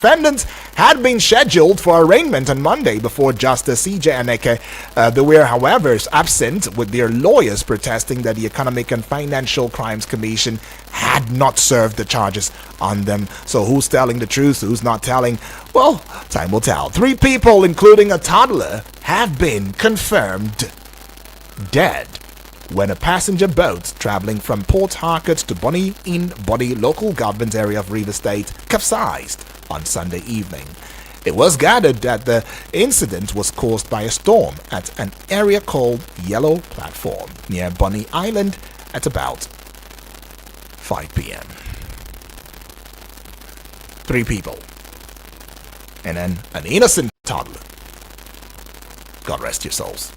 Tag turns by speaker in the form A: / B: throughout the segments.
A: defendants had been scheduled for arraignment on Monday before Justice C.J. Aneke. They were, however, absent, with their lawyers protesting that the Economic and Financial Crimes Commission had not served the charges on them. So who's telling the truth? Who's not telling? Well, time will tell. 3 people, including a toddler, have been confirmed dead when a passenger boat traveling from Port Harcourt to Bonny in Bonny local government area of Rivers State capsized on Sunday evening. It was gathered that the incident was caused by a storm at an area called Yellow Platform near Bonny Island at about 5 p.m. 3 people. And then an innocent toddler. God rest your souls.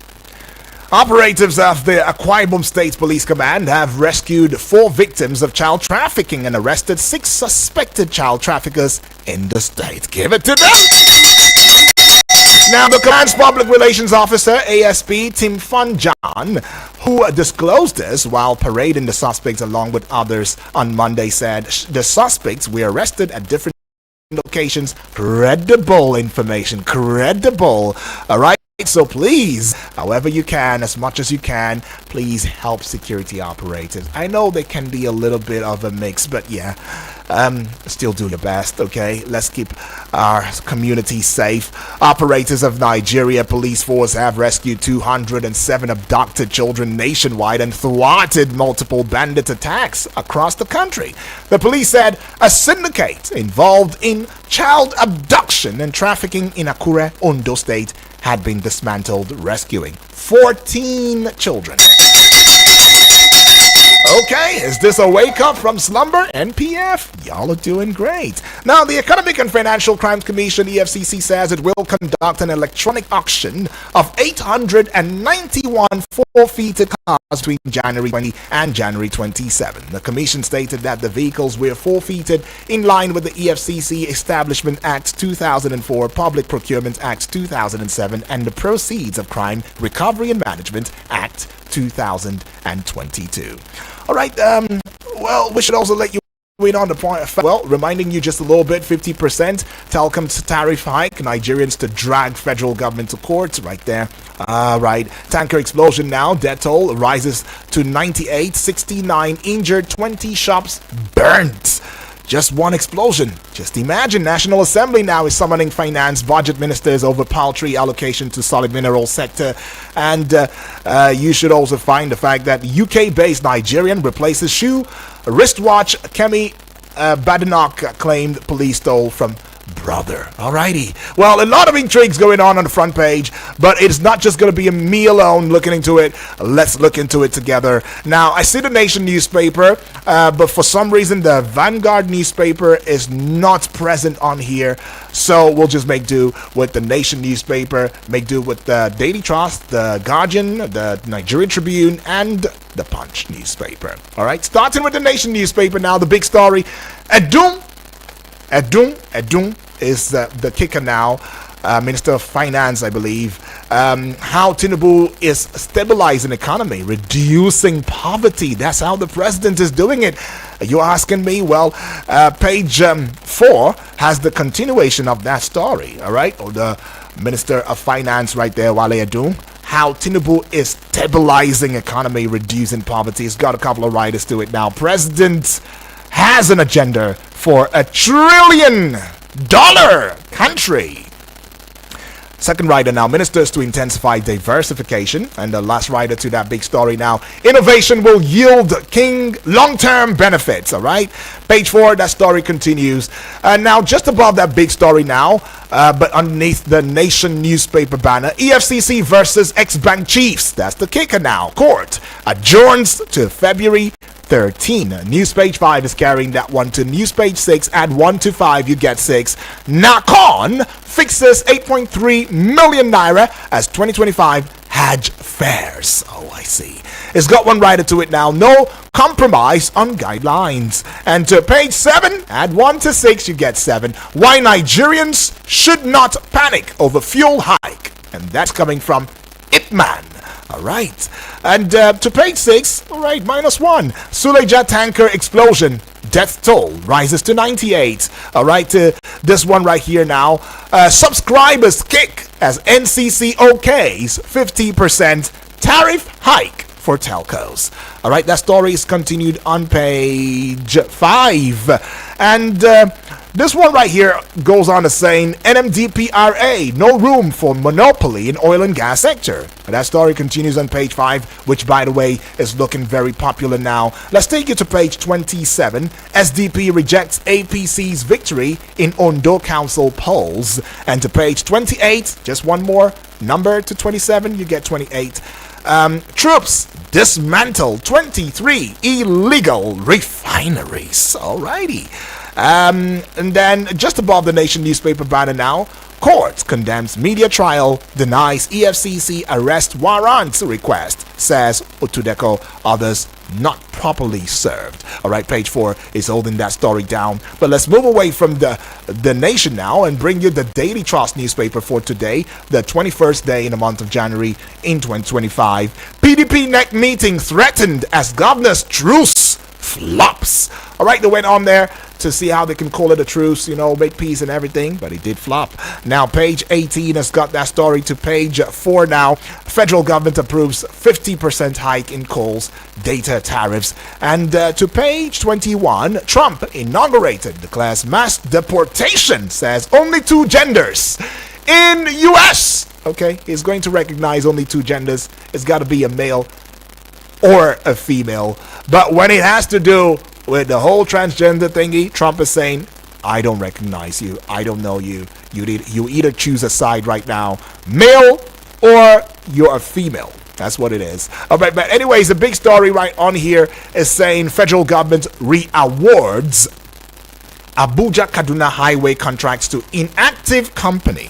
A: Operatives of the Akwa Ibom State Police Command have rescued 4 victims of child trafficking and arrested 6 suspected child traffickers in the state. Give it to them! Now, the command's public relations officer, ASP Tim Fun John, who disclosed this while parading the suspects along with others on Monday, said the suspects were arrested at different locations. Credible information. Credible. All right. So please, however you can, as much as you can, please help security operators. I know they can be a little bit of a mix, but yeah, still do your best, okay? Let's keep our community safe. Operators of Nigeria Police Force have rescued 207 abducted children nationwide and thwarted multiple bandit attacks across the country. The police said a syndicate involved in child abduction and trafficking in Akure, Ondo State had been dismantled, rescuing 14 children. Okay, is this a wake-up from slumber? NPF, y'all are doing great. Now, the Economic and Financial Crimes Commission, EFCC, says it will conduct an electronic auction of 891 forfeited cars between January 20 and January 27. The commission stated that the vehicles were forfeited in line with the EFCC Establishment Act 2004, Public Procurement Act 2007, and the Proceeds of Crime Recovery and Management Act 2022. All right, well, we should also let you wait on the point. Well, reminding you just a little bit, 50% telecom tariff hike, Nigerians to drag federal government to court, right there. Right, tanker explosion now, death toll rises to 98, 69 injured, 20 shops burnt. Just one explosion. Just imagine, National Assembly now is summoning finance budget ministers over paltry allocation to solid mineral sector. And you should also find the fact that UK-based Nigerian replaces shoe wristwatch Kemi Badenoch claimed police stole from brother. Alrighty. Well, a lot of intrigues going on the front page, but it's not just going to be me alone looking into it. Let's look into it together. Now, I see the Nation newspaper, but for some reason, the Vanguard newspaper is not present on here. So we'll just make do with the Nation newspaper, make do with the Daily Trust, the Guardian, the Nigerian Tribune, and the Punch newspaper. All right, starting with the Nation newspaper now, the big story. Edun is the kicker now. Minister of Finance, I believe. How Tinubu is stabilizing the economy, reducing poverty. That's how the president is doing it. You're asking me? Well, page 4 has the continuation of that story. All right, or the Minister of Finance right there, Wale Edun. How Tinubu is stabilizing economy, reducing poverty. It's got a couple of writers to it now. President has an agenda for $1 trillion country. Second writer now, ministers to intensify diversification. And the last writer to that big story now, innovation will yield king long-term benefits. All right, page 4, that story continues. Now, just above that big story now, but underneath the Nation newspaper banner, EFCC versus ex-bank chiefs. That's the kicker now. Court adjourns to February 13. News page 5 is carrying that one to news page 6. Add 1 to 5, you get 6. Nakon fixes 8.3 million naira as 2025 Hajj fares. Oh, I see. It's got one writer to it now. No compromise on guidelines. And to page 7, add 1 to 6, you get 7. Why Nigerians should not panic over fuel hike. And that's coming from Ipman. All right. And to page 6, all right, -1. Suleja tanker explosion Death toll rises to 98. All right, this one right here now. Subscribers kick as NCC OKs 50% tariff hike for telcos. All right, that story is continued on page 5. And this one right here goes on to saying NMDPRA, no room for monopoly in oil and gas sector. And that story continues on page 5, which, by the way, is looking very popular now. Let's take you to page 27. SDP rejects APC's victory in Ondo Council polls. And to page 28, just one more number to 27, you get 28. Troops dismantle 23 illegal refineries. Alrighty. And then just above the Nation newspaper banner now, court condemns media trial, denies EFCC arrest warrant request, says Otudeco, others not properly served. All right, page 4 is holding that story down. But let's move away from the Nation now and bring you the Daily Trust newspaper for today, the 21st day in the month of January in 2025. PDP neck meeting threatened as governor's truce flops. All right, they went on there to see how they can call it a truce, make peace and everything, but it did flop. Now, page 18 has got that story to page 4 now. Federal government approves 50% hike in coal's data tariffs. And to page 21, Trump inaugurated, declares mass deportation, says only 2 genders in U.S. Okay, he's going to recognize only 2 genders. It's got to be a male or a female. But when it has to do with the whole transgender thingy, Trump is saying, I don't recognize you. I don't know you. You either choose a side right now, male or you're a female. That's what it is. All right, but anyways, the big story right on here is saying federal government re-awards Abuja Kaduna highway contracts to inactive company.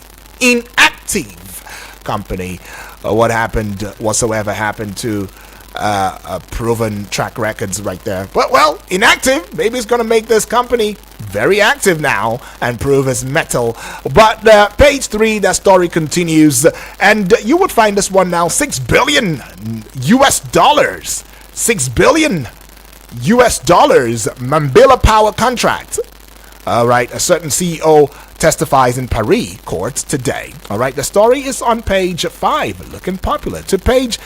A: What happened, whatsoever happened to proven track records right there. Well, inactive. Maybe it's going to make this company very active now and prove its mettle. But page 3, that story continues, and you would find this one now, $6 billion US dollars. $6 billion US dollars Mambila Power contract. All right, a certain CEO testifies in Paris courts today. All right, the story is on page 5, looking popular. To page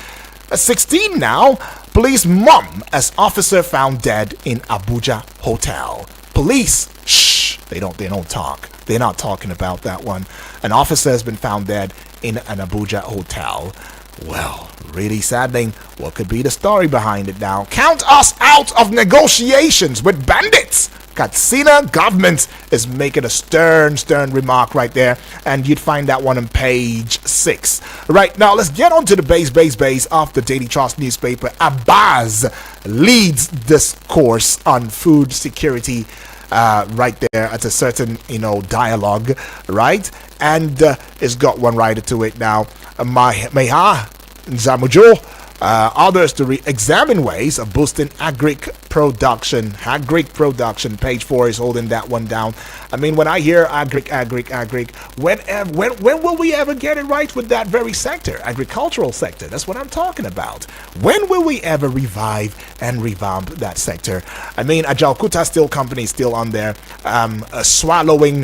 A: 16 now, police mum as officer found dead in Abuja hotel. Police, they don't talk. They're not talking about that one. An officer has been found dead in an Abuja hotel. Well, really saddening. What could be the story behind it now? Count us out of negotiations with bandits. Katsina government is making a stern remark right there, and you'd find that one on page 6. Right, now let's get on to the base of the Daily Trust newspaper. Abbas leads discourse on food security right there at a certain, dialogue, right? And it's got one writer to it now. Meha Zamujo. Others to examine ways of boosting agric production. Page 4 is holding that one down. I mean, when I hear agric, when will we ever get it right with that very sector, agricultural sector? That's what I'm talking about. When will we ever revive and revamp that sector? I mean, Ajalkuta Steel Company is still on there, swallowing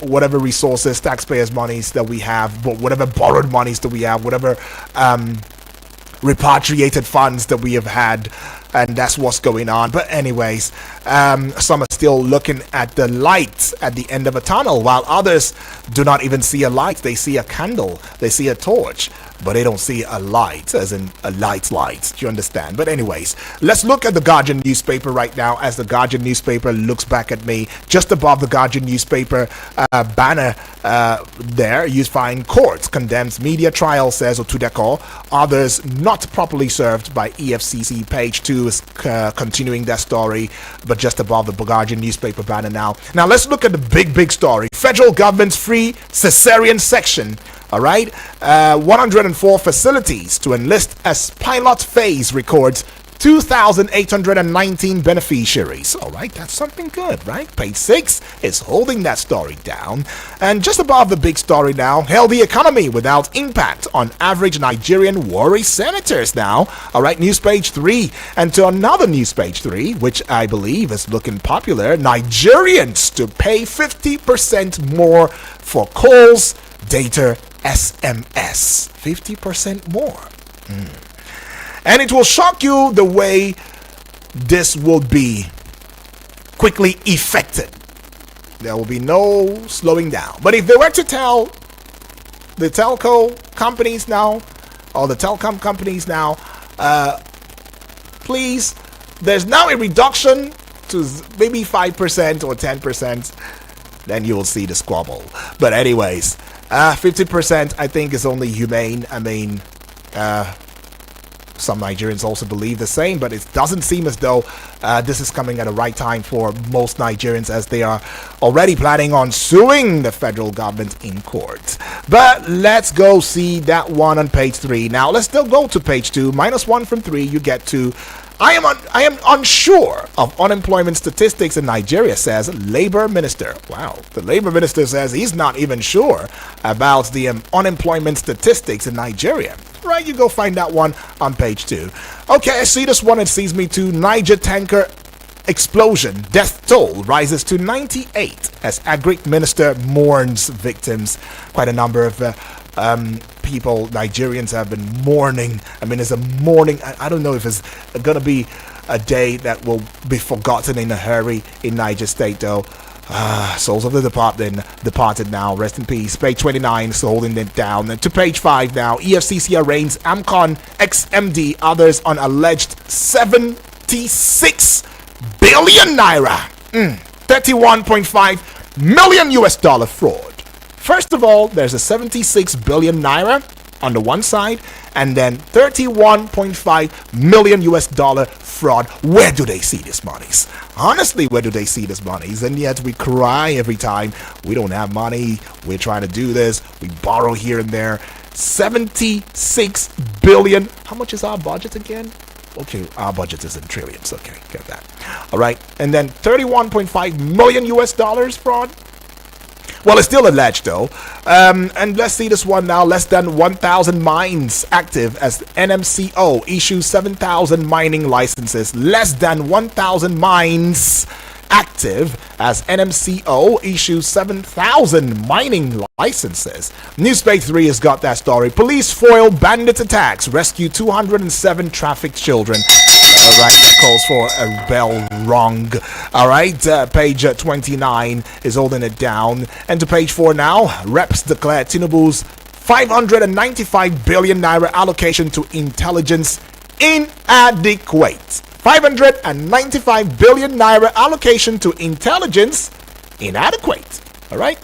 A: whatever resources, taxpayers' monies that we have, but whatever borrowed monies that we have, whatever repatriated funds that we have had, and that's what's going on. But anyways, some are still looking at the light at the end of a tunnel, while others do not even see a light. They see a candle, they see a torch, but they don't see a light, as in a light. Do you understand? But anyways, let's look at the Guardian newspaper right now, as the Guardian newspaper looks back at me. Just above the Guardian newspaper banner there, you find court condemns media trial, says Otudeco, others not properly served by EFCC. Page 2 is continuing that story, but just above the Guardian newspaper banner now. Now let's look at the big story. Federal government's free cesarean section. All right, 104 facilities to enlist as pilot phase records 2,819 beneficiaries. All right, that's something good, right? Page 6 is holding that story down. And just above the big story now, healthy economy without impact on average Nigerian worry senators now. All right, news page 3. And to another news page 3, which I believe is looking popular, Nigerians to pay 50% more for calls, data, SMS. 50% more. And it will shock you the way this will be quickly effected. There will be no slowing down. But if they were to tell the telco companies now, or the telecom companies now, please, there's now a reduction to maybe 5% or 10%, then you will see the squabble. But anyways, 50% I think is only humane. I mean, some Nigerians also believe the same, but it doesn't seem as though this is coming at the right time for most Nigerians, as they are already planning on suing the federal government in court. But let's go see that one on page 3. Now let's still go to page 2. -1 from 3, you get to I am unsure of unemployment statistics in Nigeria, says Labor Minister. Wow, the Labor Minister says he's not even sure about the unemployment statistics in Nigeria. Right, you go find that one on page 2. Okay, I see this one. It sees me to Niger tanker explosion. Death toll rises to 98 as Agric Minister mourns victims. Quite a number of people, Nigerians, have been mourning. I mean, it's a mourning. I don't know if it's going to be a day that will be forgotten in a hurry in Niger State, though. Souls of the departed now. Rest in peace. Page 29 is holding it down. And to page 5 now. EFCC arraigns Amcon ex-MD, others on alleged 76 billion naira. 31.5 million US dollar fraud. First of all, there's a 76 billion naira on the one side, and then 31.5 million US dollar fraud. Where do they see these monies? Honestly, where do they see these monies? And yet we cry every time we don't have money. We're trying to do this. We borrow here and there. 76 billion. How much is our budget again? Okay, our budget is in trillions. Okay, get that. All right. And then 31.5 million US dollars fraud. Well, it's still alleged, though. And let's see this one now. Less than 1,000 mines active as NMCO issues 7,000 mining licenses. Less than 1,000 mines active as NMCO issues 7,000 mining licenses. Newspage 3 has got that story. Police foil bandit attacks, rescue 207 trafficked children. All right, that calls for a bell rung. All right, page 29 is holding it down. And to page 4 now, reps declare Tinubu's 595 billion naira allocation to intelligence inadequate. 595 billion naira allocation to intelligence inadequate. All right,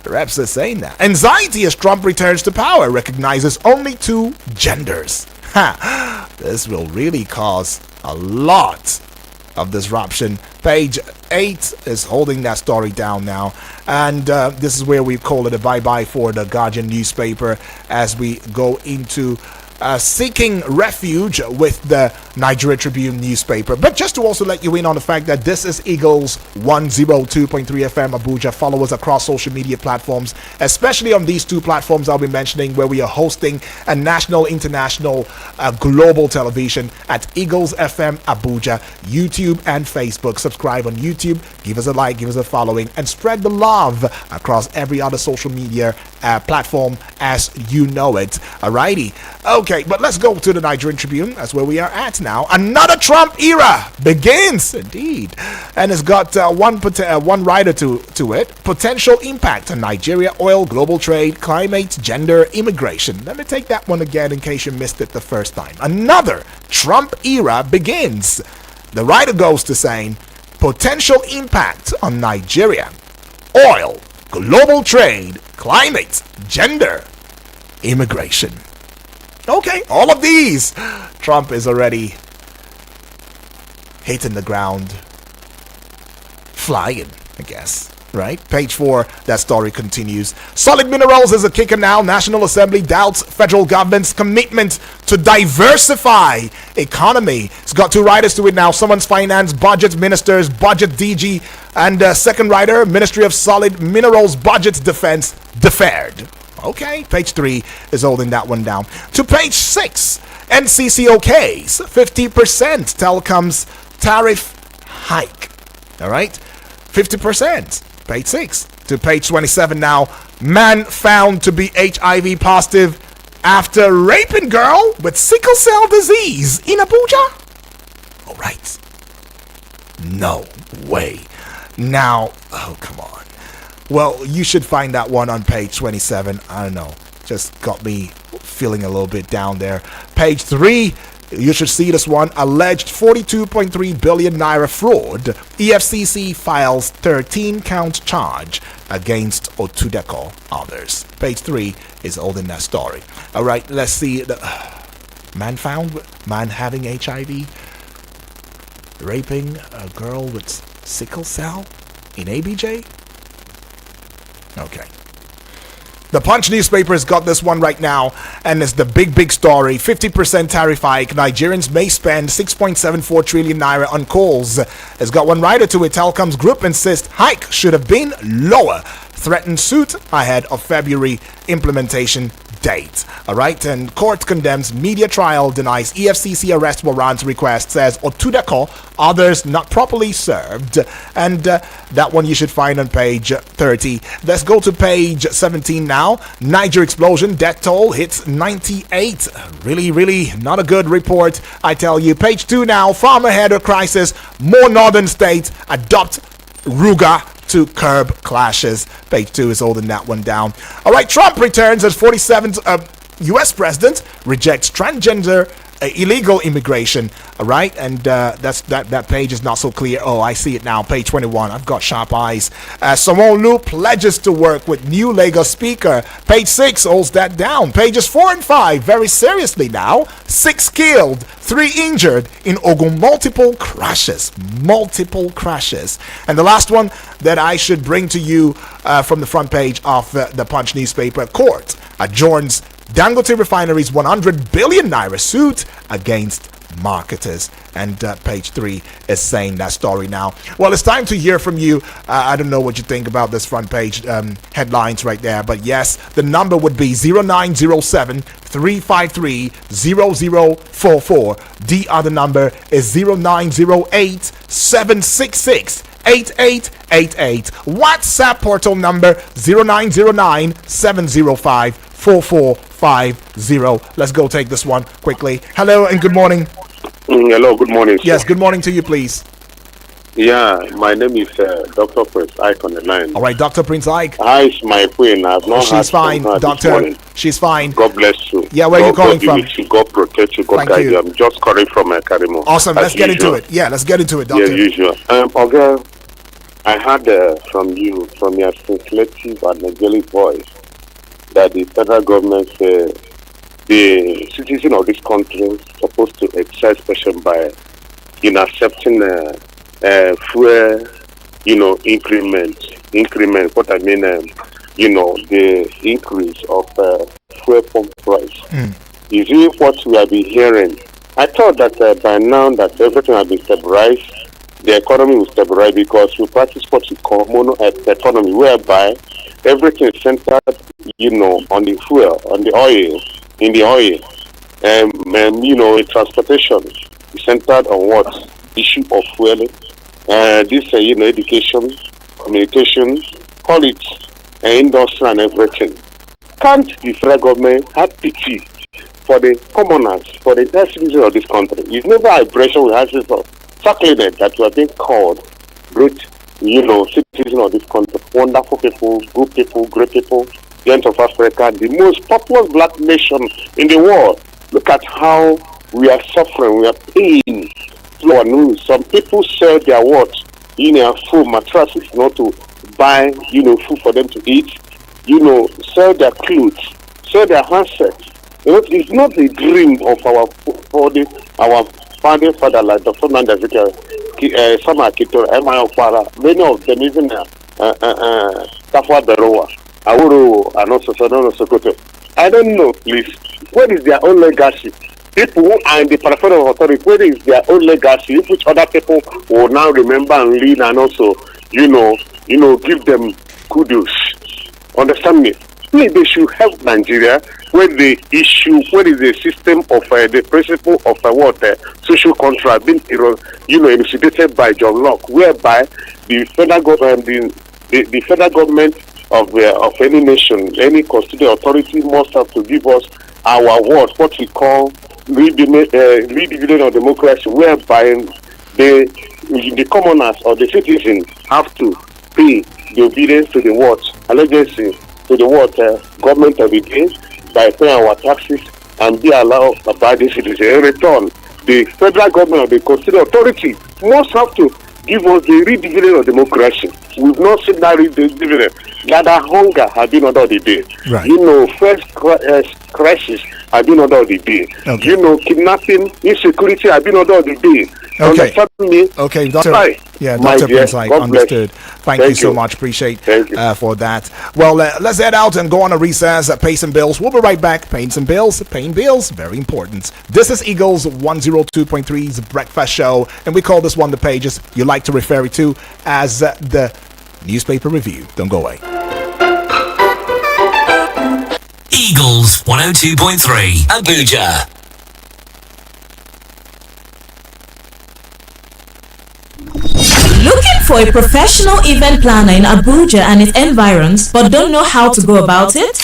A: the reps are saying that. Anxiety as Trump returns to power, recognizes only 2 genders. This will really cause a lot of disruption. Page 8 is holding that story down now. And this is where we call it a bye-bye for the Guardian newspaper as we go into seeking refuge with the Nigeria Tribune newspaper. But just to also let you in on the fact that this is Eagles 102.3 FM Abuja. Follow us across social media platforms, especially on these 2 platforms I'll be mentioning, where we are hosting a national, international, global television at Eagles FM Abuja, YouTube and Facebook. Subscribe on YouTube, give us a like, give us a following, and spread the love across every other social media platform as you know it. Alrighty. Okay, but let's go to the Nigerian Tribune. That's where we are at now. Another Trump era begins, indeed. And it's got one rider to it. Potential impact on Nigeria, oil, global trade, climate, gender, immigration. Let me take that one again in case you missed it the first time. Another Trump era begins. The rider goes to saying, potential impact on Nigeria, oil, global trade, climate, gender, immigration. Okay, all of these. Trump is already hitting the ground, flying, I guess. Right, page 4, that story continues. Solid Minerals is a kicker now. National Assembly doubts federal government's commitment to diversify economy. It's got 2 writers to it now. Someone's finance, budget ministers, budget DG, and second writer, Ministry of Solid Minerals, budget defense, deferred. Okay, page 3 is holding that one down. To page 6, NCCOK's 50% telecoms tariff hike. All right, 50%. Page 6 to page 27 now. Man found to be HIV positive after raping girl with sickle cell disease in Abuja. All right. No way. Now, oh, come on. Well, you should find that one on page 27. I don't know. Just got me feeling a little bit down there. Page 3. You should see this one. Alleged 42.3 billion naira fraud. EFCC files 13-count charge against Otudeco. Others. Page 3 is holding that story. All right, let's see. The man found. Man having HIV. Raping a girl with sickle cell in ABJ. Okay. The Punch newspaper has got this one right now, and it's the big story. 50% tariff hike. Nigerians may spend 6.74 trillion naira on calls. It's got one writer to it. Telkom's group insists hike should have been lower. Threatened suit ahead of February implementation date. All right, and court condemns media trial, denies EFCC arrest warrant request, says Otudeco, others not properly served. And that one you should find on page 30. Let's go to page 17 now. Niger explosion, death toll hits 98. Really not a good report, I tell you. Page 2 now. Farmer header crisis, more northern states adopt Ruga to curb clashes. Page 2 is holding that one down. All right, Trump returns as 47th U.S. president, rejects transgender illegal immigration. All right, and that page is not so clear. Oh, I see it now. Page 21. I've got sharp eyes. Sanwo-Olu pledges to work with new Lagos speaker. Page 6 holds that down. Pages 4 and 5 very seriously now. 6 killed, 3 injured in Ogun. Multiple crashes. And the last one that I should bring to you from the front page of the Punch newspaper. Court adjourns Dangote Refinery's 100 billion naira suit against marketers. And page 3 is saying that story now. Well, it's time to hear from you. I don't know what you think about this front page headlines right there, but yes, the number would be 0907 353 0044. The other number is 0908 766 8888. WhatsApp portal number 0909 705 4450. Let's go take this one quickly. Hello and good morning.
B: Hello, good morning, sir.
A: Yes, good morning to you, please.
B: Yeah, my name is Dr. Prince Ike on the line.
A: All right, Dr. Prince Ike.
B: Hi, it's my queen. I've not
A: She's fine, doctor. She's fine.
B: God bless you.
A: Yeah, where are you calling from?
B: God protect you. God guide you. I'm just calling from Karimo.
A: Awesome. Let's get into it. Yeah, let's get into it, doctor.
B: Yeah, usual. Okay, I heard from your sensitive and angelic voice that the federal government, the citizen of this country is supposed to exercise pressure by accepting fuel, increment. What I mean, the increase of fuel pump price. Is it what we have been hearing? I thought that by now that everything has been stabilized, the economy will stabilize because we practice what we call mono economy, whereby everything is centered, on the fuel, on the oil, in the oil, and transportation is centered on what issue of fuel. This, education, communication, call it industry and everything. Can't the federal government have pity for the commoners, for the citizens of this country? It's never a pressure we have for succulent that we are being called great, citizens of this country, wonderful people, good people, great people, the end of Africa, the most populous black nation in the world. Look at how we are suffering, we are paying through our news. Some people sell their what in a full mattresses not to buy, food for them to eat, sell their clothes, sell their handsets. It's not the dream of our founding father like Dr. Nanda Zika, Sama Kito, Emma Opara, many of them even Tafa Beroa, Awuru, and also Sonono Sokoto. I don't know, please. What is their own legacy? People who are in the peripheral authority, what is their own legacy, which other people will now remember and lead and also, give them kudos. Understand me? Please, they should help Nigeria when the issue, what is the system of the principle of social contract being, elucidated by John Locke, whereby the federal government, the federal government of any nation, any constituted authority must have to give us our word, what we call redivision of democracy, whereby the commoners or the citizens have to pay the obedience to the word, allegiance to the word government of the day by paying our taxes and be allowed by the citizens. In return, the federal government or the constituted authority must have to give us the redivision of democracy. We've not seen that redivision. Gather hunger has been under the day.
A: Right.
B: First crisis has been under the day.
A: Okay.
B: Kidnapping, insecurity has been under the day.
A: Okay.
B: Understand me?
A: Okay, Dr.
B: Bye.
A: Yeah,
B: My
A: Dr.
B: dear,
A: Prince, I
B: God
A: understood.
B: bless.
A: Thank you so much. Appreciate for that. Well, let's head out and go on a recess, pay some bills. We'll be right back. Paying some bills. Paying bills, very important. This is Eagles 102.3's Breakfast Show, and we call this one the pages you like to refer it to as the newspaper review. Don't go away.
C: Eagles 102.3 Abuja.
D: Looking for a professional event planner in Abuja and its environs, but don't know how to go about it?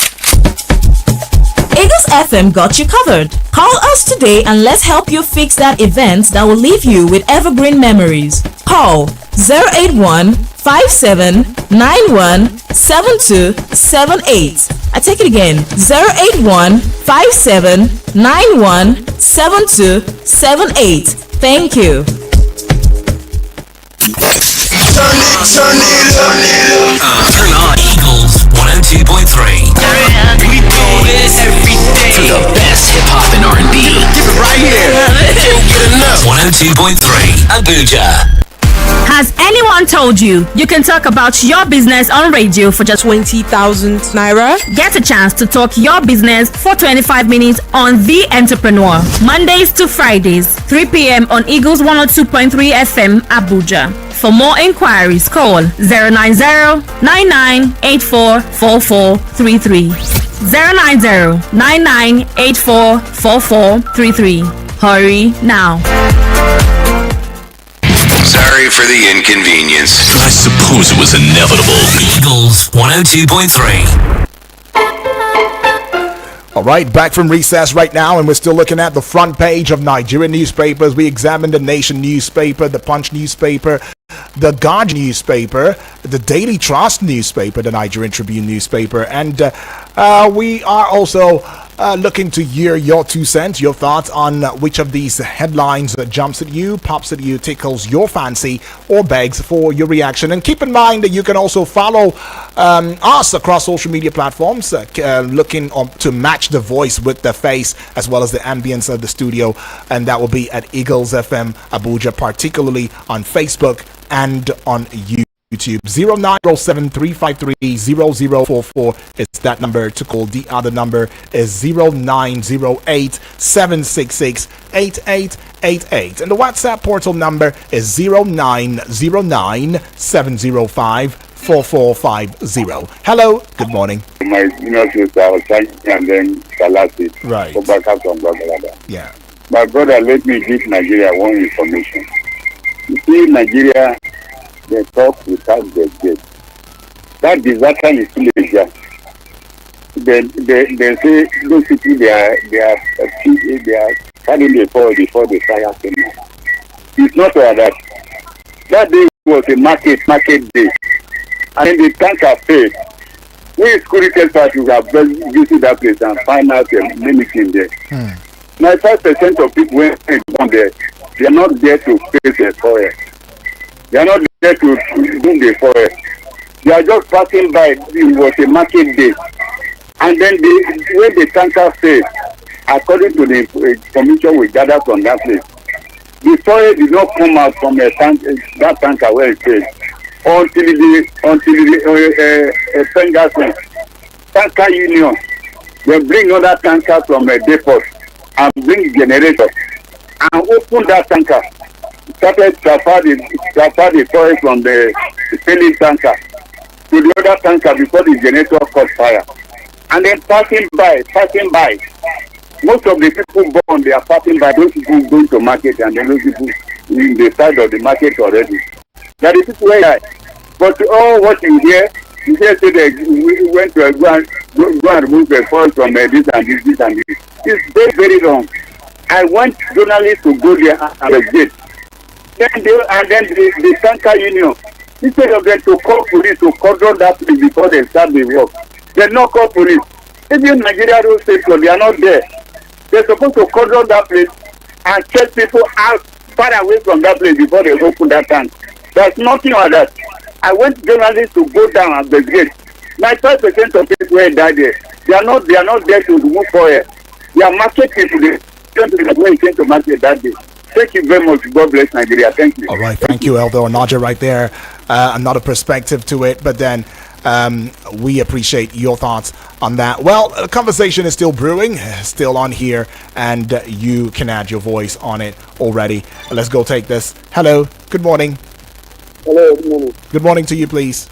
D: Eagles FM got you covered. Call us today and let's help you fix that event that will leave you with evergreen memories. Call 081 5791 7278. I take it again, 081 5791 7278. Thank you.
C: Turn on Eagles 102.3.
E: We do this every day.
C: For the best hip hop and R&B.
E: Give it right here. Can't get enough.
C: 102.3 Abuja.
F: Has anyone told you you can talk about your business on radio for just
G: 20,000 naira?
F: Get a chance to talk your business for 25 minutes on The Entrepreneur. Mondays to Fridays, 3 p.m. on Eagles 102.3 FM Abuja. For more inquiries, call 090-9984-4433. 090-9984-4433. Hurry now.
H: Sorry for the inconvenience.
C: I suppose it was inevitable. Eagles 102.3.
A: All right, back from recess right now, and we're still looking at the front page of Nigerian newspapers. We examined the Nation newspaper, the Punch newspaper, the Guardian newspaper, the Daily Trust newspaper, the Nigerian Tribune newspaper, and we are also looking to hear your 2 cents, your thoughts on which of these headlines jumps at you, pops at you, tickles your fancy, or begs for your reaction. And keep in mind that you can also follow us across social media platforms, looking to match the voice with the face as well as the ambience of the studio, and that will be at Eagles FM Abuja, particularly on Facebook and on YouTube. 0907-353-0044 is that number to call. The other number is 0908-766-8888, and the WhatsApp portal number is 0909-705-4450. Hello, good morning.
I: My sister, I was trying and then Salati.
A: Right.
I: Go back up from Babalada.
A: Yeah.
I: My brother, let me give Nigeria one information. You see, Nigeria, they talk without their gate. That disaster is still there. They say those people they are carrying the fall before the fire came out. It's not like that. That day was a market day, and then the tanker failed. We security parties have visited that place and find out many things there. 95% of people when they go there, they are not there to face the forest. They are not there to do the forest. They are just passing by. It was a market day. And then when the tanker failed, according to the commission we gathered from that place, the forest did not come out from that tanker where it failed. until the Pengasson tanker union they bring other tanker from a depot and bring generator and open that tanker. Started transfer the oil from the filling tanker to the other tanker before the generator caught fire. And then passing by. Most of the people born, they are passing by. Those people going to market and then those people in the side of the market already. That is where I. But all what you hear say we went to go and remove the oil from this and this. It's very, very wrong. I want journalists to go there and investigate. Then the tanker union, instead of them to call police to cordon that place before they start the work, they not call police. Even Nigeria Road Station, they are not there. They're supposed to cordon that place and check people out far away from that place before they open that tank. There's nothing like that. I want journalists to go down and investigate. 95% of people who died there, they are not there to remove oil. They are market people. They don't came to market that day. Thank you very much. God bless Nigeria. Thank you.
A: All right. Thank you, Elder Onaja, right there. Another perspective to it. But then we appreciate your thoughts on that. Well, the conversation is still brewing, still on here, and you can add your voice on it already. Let's go take this. Hello. Good morning.
J: Hello. Good morning.
A: Good morning to you, please.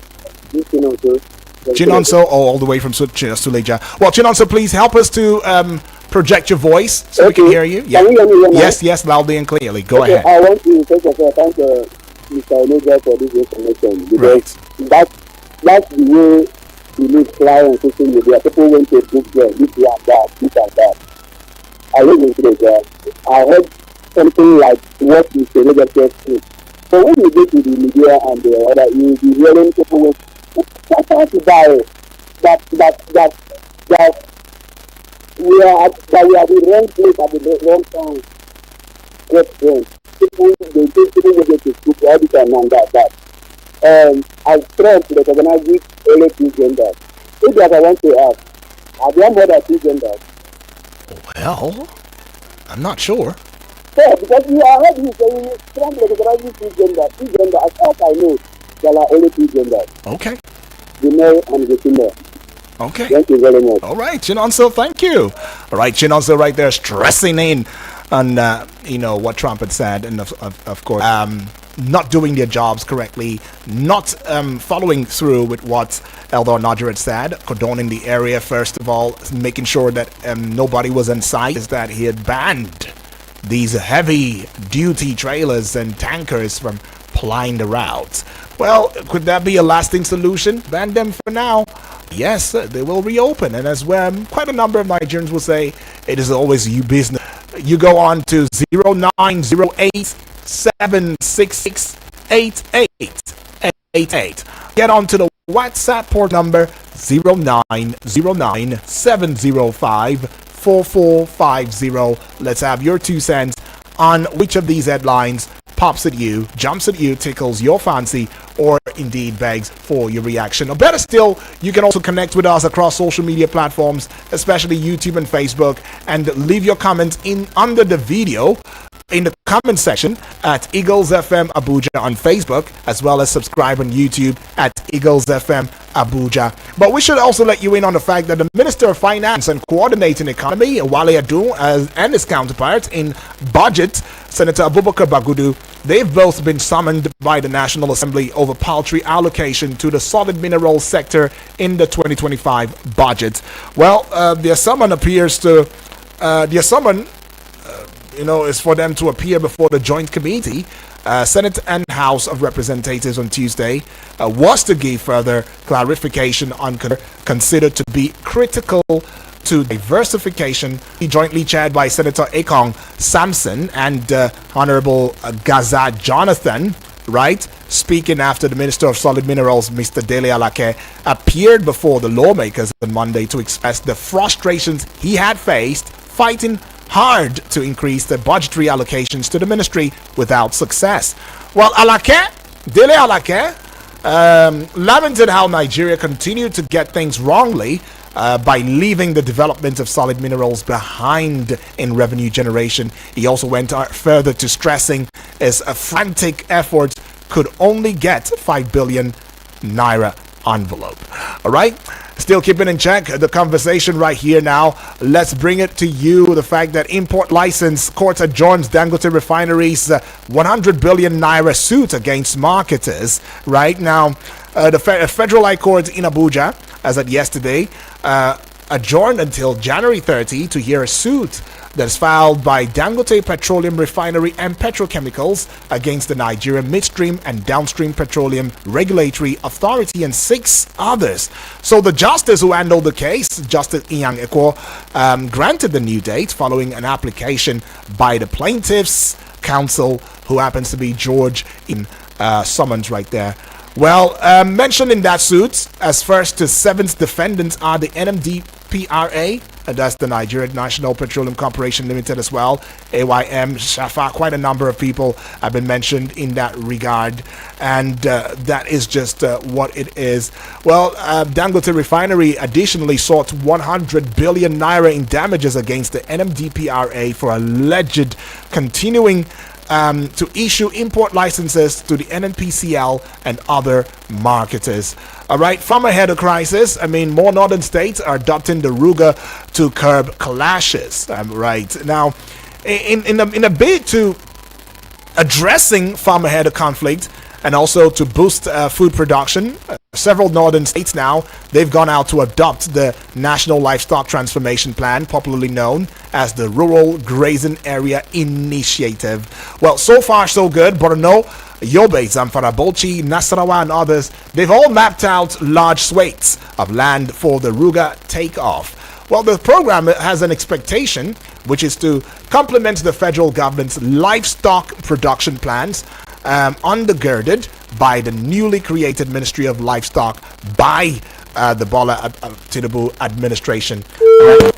A: Chinonso, all the way from Suleja. Well, Chinonso, please help us to project your voice so we can hear you. Yeah.
J: Can you hear me?
A: Yes, loudly and clearly. Go ahead.
J: I want to first of all thank Mr. Onaja for this information because that's the way we live fly on social media. People went to book there, this and that. I live in Suleja. I heard something like what Mr. Onaja said. So when you go to the media and the other, you will be hearing people with to die that we are at the wrong place at the wrong time. People go to school all the time and that. As friends to recognize this only two genders. If that I want to ask, are there more than two genders?
A: Well, I'm not sure.
J: Yeah, because you are heard you saying trying to recognize these two genders. Two genders, as far as I know, there are only two genders.
A: Okay.
J: The male and the female.
A: Okay.
J: Thank you very much.
A: All right, Chinonso, thank you. All right, Chinonso right there stressing in on, what Trump had said, and of course, not doing their jobs correctly, not following through with what Elder Onaja had said, cordoning the area, first of all, making sure that nobody was in sight, is that he had banned these heavy-duty trailers and tankers from plying the routes. Well, could that be a lasting solution? Ban them for now. Yes, they will reopen, and as well, quite a number of Nigerians will say, it is always you business. You go on to 0908-766-8888. Get onto the WhatsApp port number 0909-705-4450. Let's have your 2 cents on which of these headlines pops at you, jumps at you, tickles your fancy, or indeed begs for your reaction. Or better still, you can also connect with us across social media platforms, especially YouTube and Facebook, and leave your comments in under the video in the comment section at Eagles FM Abuja on Facebook, as well as subscribe on YouTube at Eagles FM Abuja. But we should also let you in on the fact that the Minister of Finance and Coordinating Economy, Wale Adu, and his counterpart in Budget, Senator Abubakar Bagudu, they've both been summoned by the National Assembly over paltry allocation to the solid minerals sector in the 2025 budget. Well, their summon appears to is for them to appear before the Joint Committee, Senate and House of Representatives on Tuesday, was to give further clarification on considered to be critical to diversification, jointly chaired by Senator Ekong Samson and Honorable Gaza Jonathan, right? Speaking after the Minister of Solid Minerals, Mr. Dele Alake, appeared before the lawmakers on Monday to express the frustrations he had faced fighting hard to increase the budgetary allocations to the ministry without success. Well, Dele Alake, lamented how Nigeria continued to get things wrongly by leaving the development of solid minerals behind in revenue generation. He also went further to stressing his frantic efforts could only get 5 billion naira envelope. All right, still keeping in check the conversation right here now. Let's bring it to you. The fact that import license court adjourns Dangote Refinery's 100 billion naira suit against marketers. Right now, the Federal High Court in Abuja, as of yesterday, adjourned until January 30 to hear a suit that is filed by Dangote Petroleum Refinery and Petrochemicals against the Nigerian Midstream and Downstream Petroleum Regulatory Authority and 6 others. So the justice who handled the case, Justice Inyang Ekwo, granted the new date following an application by the plaintiff's counsel, who happens to be George in summons right there. Well, mentioned in that suit as first to 7th defendants are the NMDPRA, and that's the Nigerian National Petroleum Corporation Limited as well, AYM, Shafa. Quite a number of people have been mentioned in that regard, and that is just what it is. Well, Dangote Refinery additionally sought 100 billion naira in damages against the NMDPRA for alleged continuing to issue import licenses to the NNPCL and other marketers. All right, from ahead of crisis, more northern states are adopting the Ruga to curb clashes. Right now, in a bid to addressing farmer header conflict and also to boost food production, several northern states now, they've gone out to adopt the National Livestock Transformation Plan, popularly known as the Rural Grazing Area Initiative. Well, so far so good. Borno, Yobe, Zamfara, Bauchi, Nasarawa, and others, they've all mapped out large swathes of land for the Ruga takeoff. Well, the program has an expectation, which is to complement the federal government's livestock production plans, undergirded by the newly created Ministry of Livestock by the Bola Tinubu administration.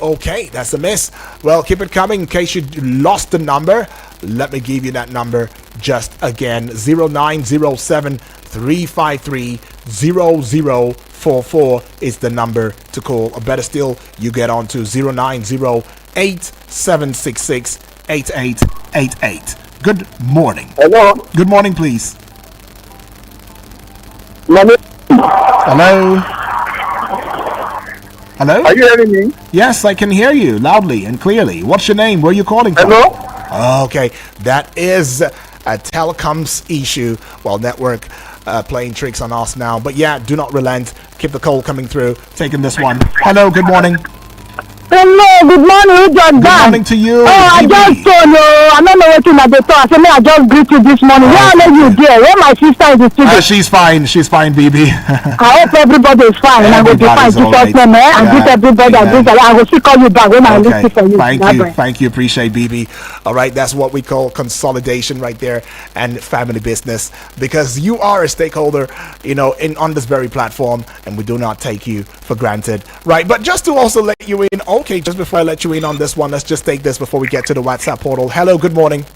A: Okay, that's a miss. Well, keep it coming. In case you lost the number, let me give you that number just again. 0907 353 0044 is the number to call. Or better still, you get on to 090 766 8888. Good morning.
J: Hello.
A: Good morning, please.
J: Hello.
A: Hello?
J: Are you hearing me?
A: Yes, I can hear you loudly and clearly. What's your name? Where are you calling from?
J: Hello?
A: Okay, that is a telecoms issue. Well, network playing tricks on us now. But yeah, do not relent. Keep the call coming through. Taking this one. Hello, good morning.
K: Hello, good morning, John.
A: Good morning to you.
K: I just don't know. I don't know what you thought. I said, I just greet you this morning. Where are you there? Where my sister is the studio?
A: She's fine. She's fine, BB.
K: I hope everybody is fine. And I will be fine. Just name, and greet everybody. I will still call you back when I listen for you.
A: Thank you. Appreciate BB. All right, that's what we call consolidation right there and family business, because you are a stakeholder, on this very platform, and we do not take you for granted. Right, but just to also let you in. Okay, just before I let you in on this one, let's just take this before we get to the WhatsApp portal. Hello, good morning.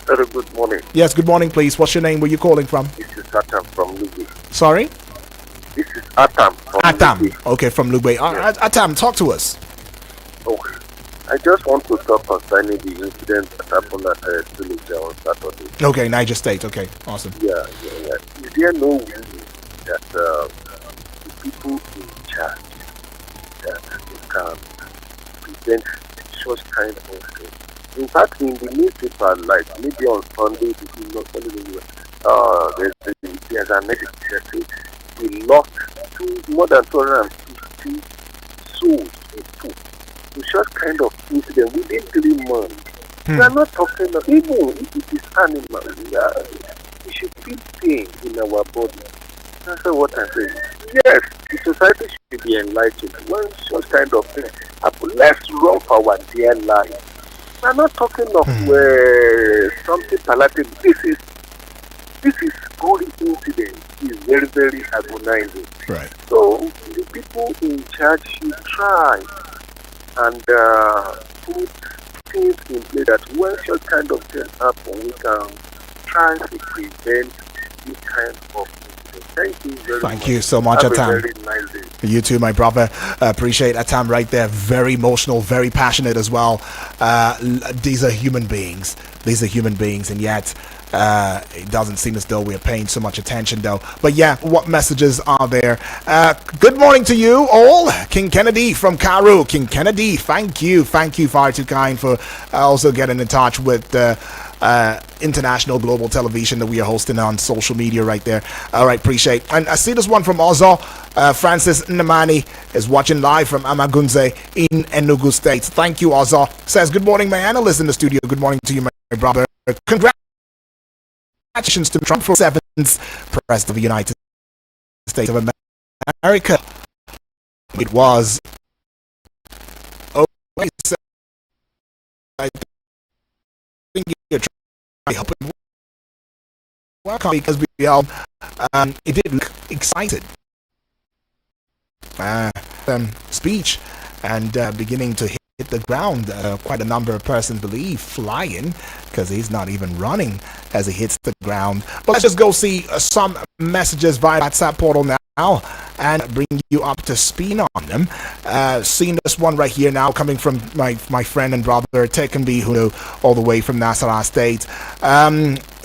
B: Hello, good morning.
A: Yes, good morning, please. What's your name? Where are you calling from?
B: This is Atam from Lugbe.
A: Sorry?
B: This is Atam from
A: Lugbe. Okay, from Lugbe. Yes. Atam, talk to us.
B: Okay. I just want to talk concerning the incident that happened at Tulija on Saturday.
A: Okay, Niger State. Okay, awesome.
B: Yeah. Is there no way that the people in charge that they can prevent such kind of things? In fact, in the newspaper, like maybe on Sunday, there's an editor that says we lost more than 250 souls people to such kind of incident within 3 months. We are not talking of, even if it is animals, we should feel pain in our body. That's what I'm saying. Yes, the society should be enlightened. When such kind of thing happen, let's run for our dear life. We are not talking of something palliative. This is only incident is very, very agonizing.
A: Right.
B: So the people in charge should try and put things in place that when such kind of things happen, we can try to prevent this kind of incident. Thank you very much.
A: Thank you so much,
B: Have a
A: Atam.
B: very nice day.
A: You too, my brother. Appreciate Atam right there. Very emotional, very passionate as well. These are human beings. And yet it doesn't seem as though we're paying so much attention, though. But yeah, what messages are there? Good morning to you all. King Kennedy from Karu. King Kennedy, thank you far too kind for also getting in touch with international global television that we are hosting on social media right there. All right, appreciate. And I see this one from Ozo. Francis Namani is watching live from Amagunze in Enugu State. Thank you, Ozo. Says, good morning, my analyst in the studio. Good morning to you, my brother. Congratulations to Trump for 7th President of the United States of America. It was I think you're trying to help it welcome because we it did look excited speech and beginning to hit the ground. Quite a number of persons believe flying because he's not even running as he hits the ground. But let's just go see some messages via WhatsApp portal now and bring you up to speed on them. Seeing this one right here now coming from my friend and brother Tekenbi Hunu all the way from Nasarawa State.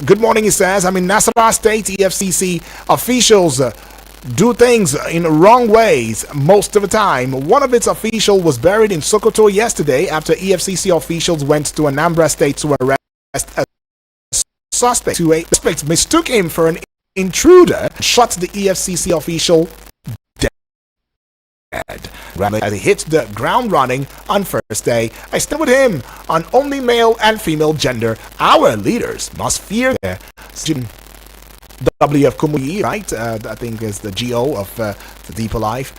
A: Good morning, he says. I'm in Nasarawa State. EFCC officials do things in wrong ways most of the time. One of its officials was buried in Sokoto yesterday after EFCC officials went to Anambra State to arrest a suspect. Two suspects mistook him for an intruder, shot the EFCC official dead. As he hit the ground running on first day, I stand with him on only male and female gender. Our leaders must fear their WF Kumuyi, right? I think is the GO of the Deeper Life.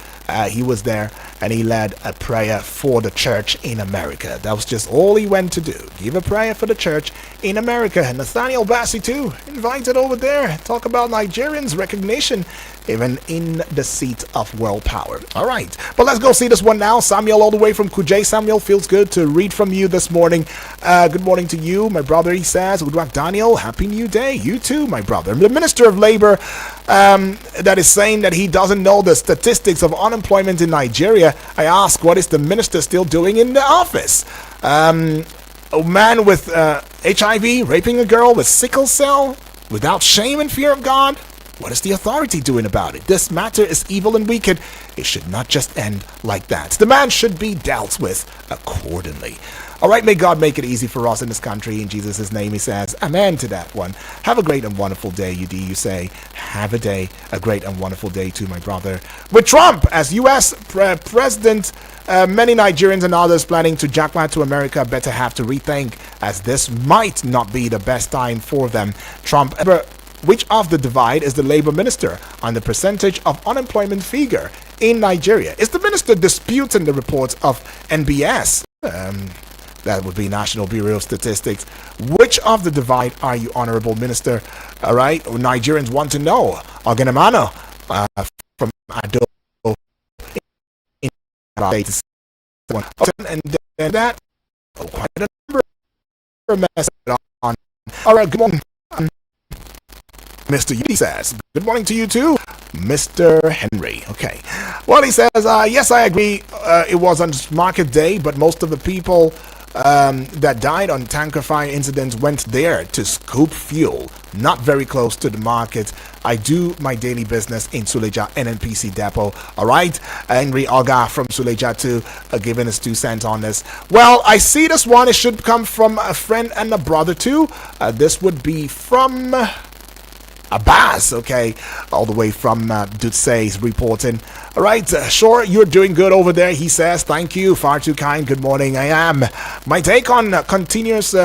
A: He was there and he led a prayer for the church in America. That was just all he went to do. Give a prayer for the church in America. And Nathaniel Bassi too, invited over there. Talk about Nigerians' recognition even in the seat of world power. All right, but let's go see this one now. Samuel all the way from Kuje. Samuel, feels good to read from you this morning. Good morning to you, my brother, he says. Good luck, Daniel. Happy New Day. You too, my brother. The Minister of Labor that is saying that he doesn't know the statistics of unemployment in Nigeria. I ask, what is the minister still doing in the office? A man with HIV raping a girl with sickle cell without shame and fear of God? What is the authority doing about it? This matter is evil and wicked. It should not just end like that. The man should be dealt with accordingly. All right, may God make it easy for us in this country. In Jesus' name, he says, amen to that one. Have a great and wonderful day, you say. Have a great and wonderful day too, my brother. With Trump as U.S. President, many Nigerians and others planning to jackpot to America better have to rethink, as this might not be the best time for them. Trump, which of the divide is the labor minister on the percentage of unemployment figure in Nigeria? Is the minister disputing the reports of NBS? That would be National Bureau of Statistics. Which of the divide are you, Honorable Minister? All right, Nigerians want to know. Oganamano from Ado in States. And then that, quite a number of messages on. All right, good morning, Mr. Yudi says. Good morning to you too, Mr. Henry. Okay. Well, he says, yes, I agree. It was on market day, but most of the people that died on tanker fire incidents went there to scoop fuel, not very close to the market. I do my daily business in Suleja NNPC depot. All right, Henry Oga from Suleja too, giving us 2 cents on this. Well, I see this one. It should come from a friend and a brother too. This would be from Abbas, okay, all the way from Dutse's reporting. All right, sure, you're doing good over there, he says. Thank you, far too kind. Good morning, I am. My take on continuous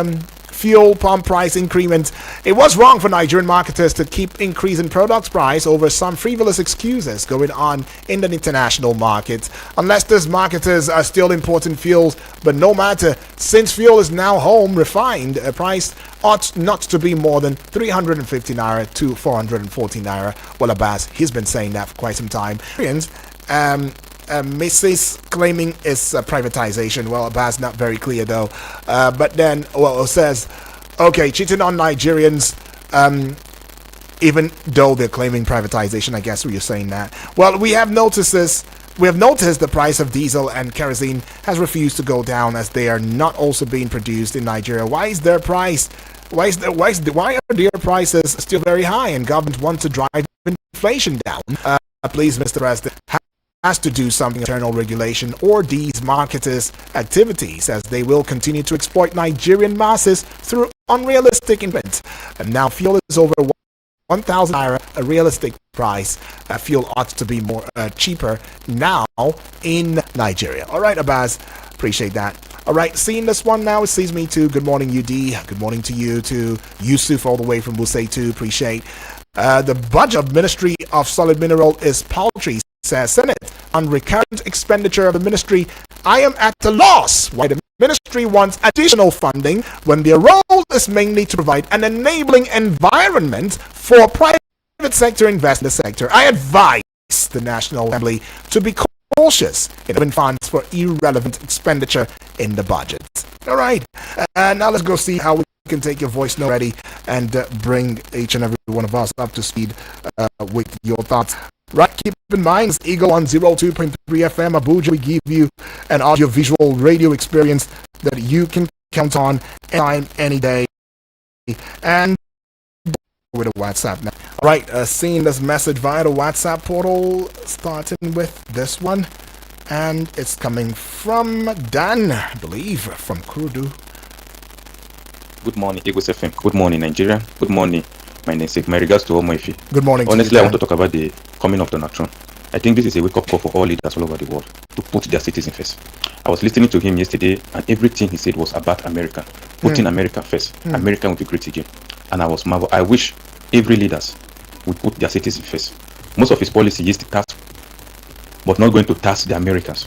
A: fuel pump price increment. It was wrong for Nigerian marketers to keep increasing products price over some frivolous excuses going on in the international market. Unless these marketers are still importing fuels, but no matter, since fuel is now home refined, a price ought not to be more than 350 naira to 440 naira. Well, Abbas, he's been saying that for quite some time. Mrs. claiming it's privatization. Well, Abbas not very clear though. But then, well, it says, okay, cheating on Nigerians. even though they're claiming privatization. I guess you're saying that. Well, we have noticed this. We have noticed the price of diesel and kerosene has refused to go down as they are not also being produced in Nigeria. Why is their price? Why are their prices still very high? And government wants to drive inflation down. Please, Mr. President, has to do something internal regulation or these marketers' activities, as they will continue to exploit Nigerian masses through unrealistic investments. And now fuel is over 1,000 naira, a realistic price. Fuel ought to be more cheaper now in Nigeria. All right, Abbas, appreciate that. All right, seeing this one now, it sees me too. Good morning, UD. Good morning to you, to Yusuf, all the way from Wuse too. Appreciate. The budget of Ministry of Solid Mineral is paltry, says Senate. On recurrent expenditure of the ministry, I am at a loss why the ministry wants additional funding when their role is mainly to provide an enabling environment for private sector investment in the sector. I advise the National Assembly to be cautious in giving funds for irrelevant expenditure in the budget. All right, now let's go see how we can take your voice note ready and bring each and every one of us up to speed with your thoughts. Right, keep in mind, it's Eagle on 02.3 FM Abuja. We give you an audio-visual radio experience that you can count on anytime, any day. And with a WhatsApp now. All right, seeing this message via the WhatsApp portal, starting with this one. And it's coming from Dan, I believe, from Kurudu.
L: Good morning, Eagles FM. Good morning, Nigeria. Good morning, my namesake. My regards to all my feet.
A: Good morning.
L: Honestly, I want to talk about the coming of Donald Trump. I think this is a wake-up call for all leaders all over the world to put their citizens first. I was listening to him yesterday, and everything he said was about America, putting America first. America will be great again. And I was marveled. I wish every leaders would put their citizens first. Most of his policy is to tax, but not going to tax the Americans.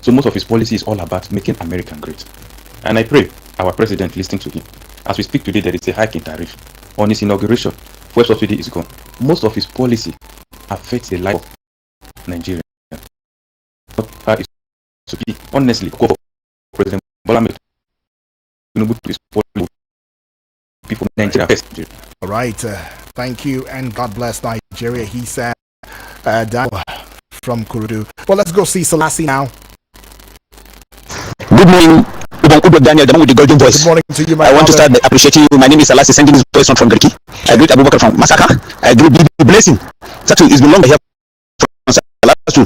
L: So most of his policy is all about making America great. And I pray our president listening to him. As we speak today, there is a hike in tariff. On his inauguration, fuel subsidy is gone. Most of his policy affects the life of Nigeria. Honestly, go for President Bola Ahmed Tinubu to his people in Nigeria first.
A: All right, thank you, and God bless Nigeria. He said, that from Kurudu. Well, let's go see Selassie now.
M: Good morning. Daniel, the man with the golden voice.
A: Good morning to you, my
M: I want to start by appreciating you. My name is Selassie, sending this voice from Garki. I greet Abubakar from Masaka. I greet BB Blessing. Satu is no longer here from Salastu.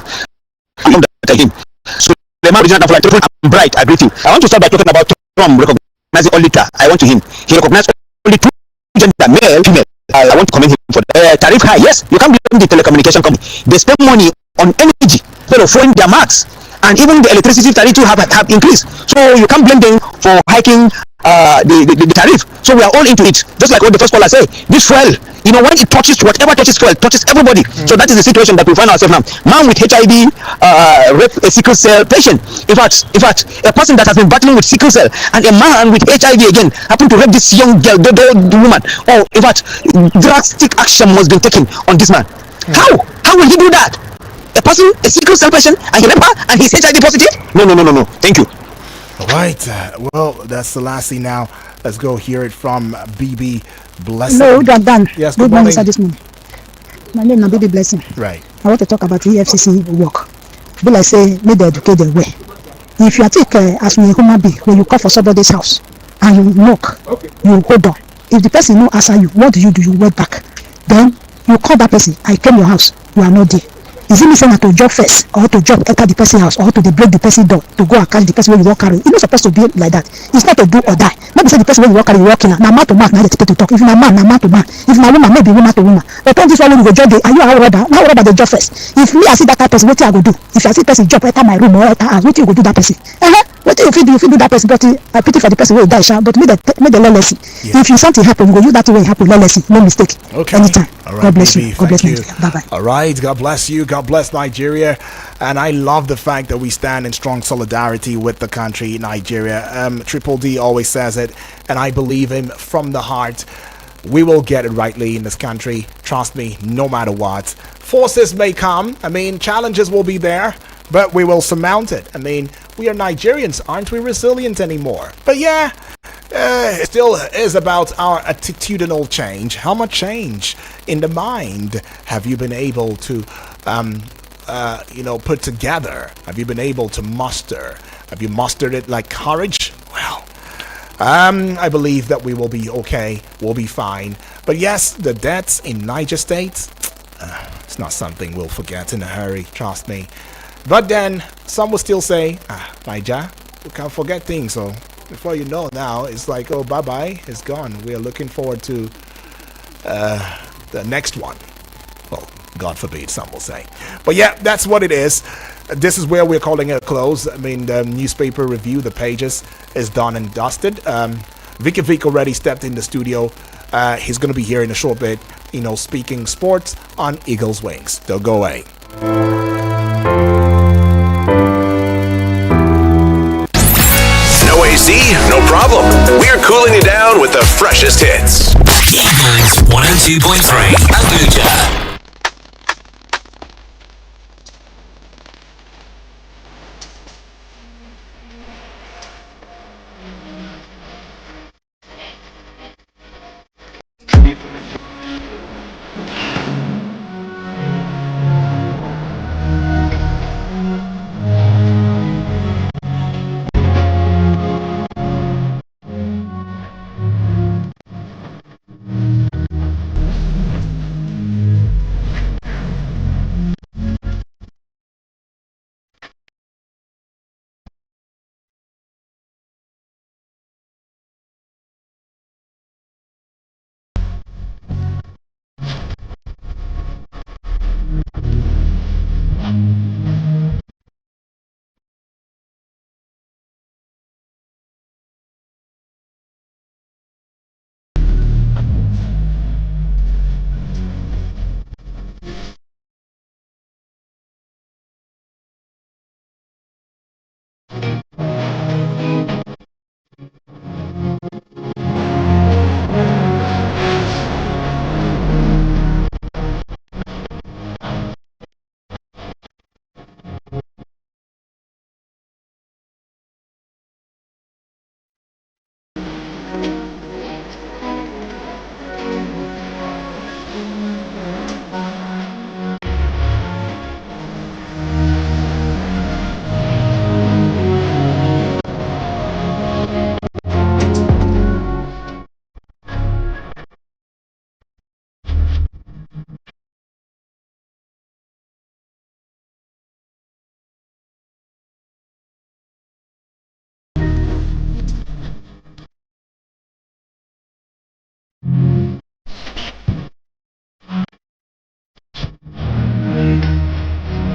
M: So the man original for like and bright. I greet him. I want to start by talking about Trump recognizing only I want to him. He recognized only two gender, male, female. I want to commend him for the tariff high. Yes, you can't blame the telecommunication company. They spend money on energy, throwing their marks. And even the electricity tariff have increased. So you can't blame them for hiking the tariff. So we are all into it. Just like what the first caller said, this fuel, when it touches, whatever touches fuel, touches everybody. So that is the situation that we find ourselves now. Man with HIV, rape a sickle cell patient. In fact, a person that has been battling with sickle cell and a man with HIV again happened to rape this young girl, the woman. Oh, in fact, drastic action must be taken on this man. How will he do that? A person, a sickle cell patient, and he remember, and he's HIV positive? No. Thank you.
A: All right. Well, that's Selassie now. Let's go hear it from BB Blessing.
K: Hello, Dan.
A: Yes,
K: good morning, sir, this morning. My name is BB Blessing.
A: Right.
K: I want to talk about the EFCC work. But like say, may they educate the way. If you are take as a human being, when you come for somebody's house and you knock, you hold on. If the person no answer you, what do? You wait back. Then you call that person. I came your house. You are not there. Is it me saying to job first or to job enter the person's house or to break the person's door to go and catch the person when you walk carry? It's not supposed to be like that. It's not to do or die. Maybe say the person when you walk carry, you walk in. Now man to man, now they expect to talk. If you're man to man. If you're woman, maybe woman to woman. But don't this one when you go job, are you a rather? Now rather the job first. If me I see that type of person, what I go do? If I see person job enter my room or enter house, what you go do that person? What if you do that person? But I pity for the person who die, but me the lawless. Yeah. If you something happen, you go use that way happen lawless. No mistake.
A: Okay.
K: Anytime.
A: All right,
K: God bless
A: baby.
K: you. God bless you. Bye bye.
A: All right. God bless you. God bless Nigeria. And I love the fact that we stand in strong solidarity with the country, Nigeria. Triple D always says it, and I believe him from the heart. We will get it rightly in this country. Trust me, no matter what. Forces may come. Challenges will be there, but we will surmount it. We are Nigerians. Aren't we resilient anymore? But yeah, it still is about our attitudinal change. How much change in the mind have you been able to, put together? Have you been able to muster? Have you mustered it like courage? Well, I believe that we will be okay. We'll be fine. But yes, the deaths in Niger State, it's not something we'll forget in a hurry. Trust me. But then some will still say, Niger, you can't forget things. So before you know now, it's like, oh, bye-bye, it's gone. We are looking forward to the next one. Well, God forbid, some will say. But yeah, that's what it is. This is where we're calling it a close. I mean, the newspaper review, the pages, is done and dusted. Vicky Vic already stepped in the studio. He's going to be here in a short bit, speaking sports on Eagles Wings. Don't go away.
H: No AC? No problem. We're cooling you down with the freshest hits.
C: Eagles 102.3 Abuja.